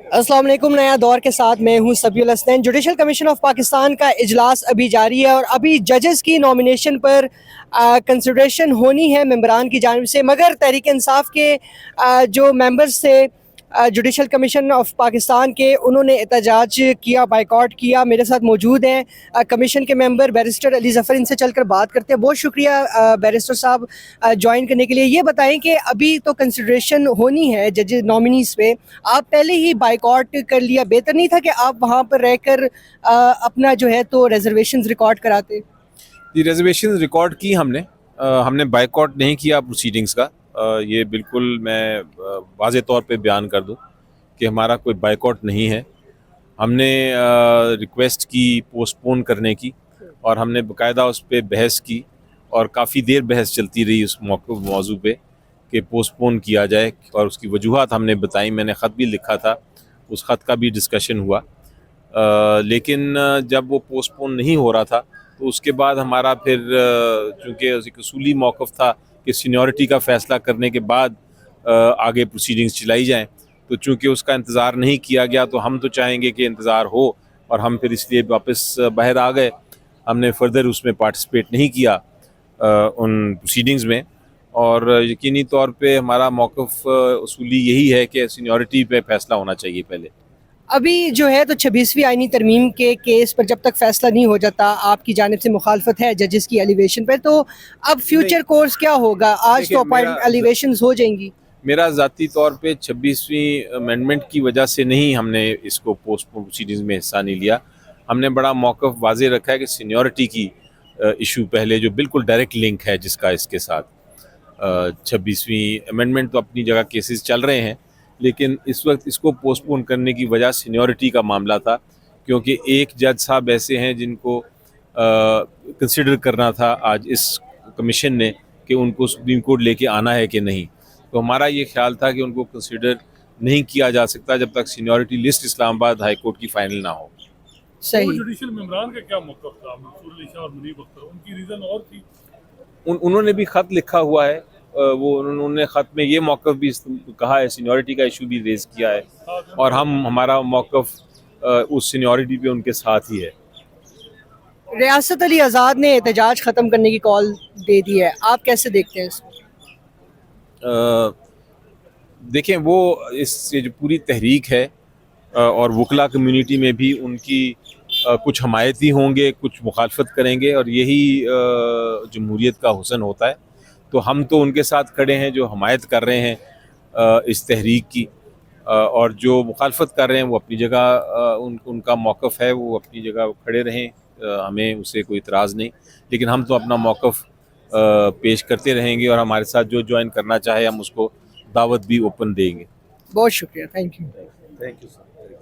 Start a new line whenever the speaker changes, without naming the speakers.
अस्सलाम वालेकुम। नया दौर के साथ मैं हूं Sabiul Hasnain. Judicial commission of Pakistan का इजलास अभी जारी है और अभी जजेस की नॉमिनेशन पर कंसिडरेशन होनी है मेंबरान की जानिब से, मगर तहरीक इंसाफ के जो मेंबर्स थे जुडिशल कमीशन ऑफ पाकिस्तान के, उन्होंने एहतजाज किया, बाइकआउट किया। मेरे साथ मौजूद हैं कमीशन के मेंबर बैरिस्टर अली ज़फ़र। इनसे चलकर बात करते हैं। बहुत शुक्रिया बैरिस्टर साहब ज्वाइन करने के लिए। ये बताएं कि अभी तो कंसिडरेशन होनी है जज नॉमिनीज़ पे, आप पहले ही बाइकआउट कर लिया, बेहतर नहीं था कि आप वहाँ पर रहकर अपना जो है तो रिजर्वेशंस रिकॉर्ड कराते?
ये रिजर्वेशन रिकॉर्ड की हमने बाइकआउट नहीं किया प्रोसीडिंग्स का। ये बिल्कुल मैं वाज़े तौर पे बयान कर दूं कि हमारा कोई बाइकआउट नहीं है। हमने रिक्वेस्ट की पोस्टपोन करने की और हमने बाकायदा उस पर बहस की और काफ़ी देर बहस चलती रही उस मौजू पे कि पोस्टपोन किया जाए, और उसकी वजूहत हमने बताई। मैंने ख़त भी लिखा था, उस ख़त का भी डिस्कशन हुआ। लेकिन जब वो पोस्टपोन नहीं हो रहा था तो उसके बाद हमारा फिर चूँकि एक उसूली मौक़िफ़ था कि सीनियरिटी का फ़ैसला करने के बाद आगे प्रोसीडिंग्स चलाई जाएँ, तो चूँकि उसका इंतज़ार नहीं किया गया तो हम तो चाहेंगे कि इंतज़ार हो, और हम फिर इसलिए वापस बाहर आ गए। हमने फर्दर उसमें पार्टिसिपेट नहीं किया उन प्रोसीडिंग्स में, और यकीनी तौर पे हमारा मौक़िफ़ उसूली यही है कि सीनियरिटी पे फ़ैसला होना चाहिए पहले।
अभी जो है तो 26वीं आईनी तरमीम के केस पर जब तक फैसला नहीं हो जाता, आपकी जानिब से मुखालफत है जजेस की एलिवेशन पर, तो अब फ्यूचर कोर्स क्या होगा? आज तो अपॉइंट एलिवेशंस हो जाएंगी।
मेरा ज़ाती तौर पे 26वीं अमेंडमेंट की वजह से नहीं हमने इसको पोस्टपोन प्रोसीडिंग्स में हिस्सा नहीं लिया। हमने बड़ा मौक़िफ़ वाज़े रखा है कि सीनियरिटी की इशू पहले, जो बिल्कुल डायरेक्ट लिंक है जिसका इसके साथ। 26वीं अमेंडमेंट तो अपनी जगह केसेस चल रहे हैं, लेकिन इस वक्त इसको पोस्टपोन करने की वजह सीनियरिटी का मामला था, क्योंकि एक जज साहब ऐसे हैं जिनको कंसिडर करना था आज इस कमीशन ने कि उनको सुप्रीम कोर्ट लेके आना है कि नहीं। तो हमारा ये ख्याल था कि उनको कंसिडर नहीं किया जा सकता जब तक seniority list Islamabad high court की फाइनल ना हो।
सही।
जुडिशल मेंबरान का क्या मौक़िफ़ था? मंसूर अली शाह और मुनीब अख्तर, उनकी रीज़न और थी?
उन्होंने भी ख़त लिखा हुआ है। वो उन्होंने ख़त में ये मौक़िफ़ भी कहा है, सीनियरिटी का इशू भी रेज़ किया है, और हमारा मौक़िफ़ उस सीनियरिटी पे उनके साथ ही है।
रियासत अली आज़ाद ने एहतजाज ख़त्म करने की कॉल दे दी है, आप कैसे देखते हैं इसको?
देखें, वो ये जो पूरी तहरीक है और वकला कम्युनिटी में भी उनकी कुछ हमायती होंगे, कुछ मुखालफत करेंगे, और यही जमहूरियत का हुस्न होता है। तो हम तो उनके साथ खड़े हैं जो हमायत कर रहे हैं इस तहरीक की, और जो मुखालफत कर रहे हैं वो अपनी जगह उनका मौक़िफ़ है, वो अपनी जगह खड़े रहें। हमें उससे कोई इतराज़ नहीं, लेकिन हम तो अपना मौक़िफ़ पेश करते रहेंगे, और हमारे साथ जो ज्वाइन करना चाहे हम उसको दावत भी ओपन देंगे।
बहुत शुक्रिया, thank you.
Thank you sir.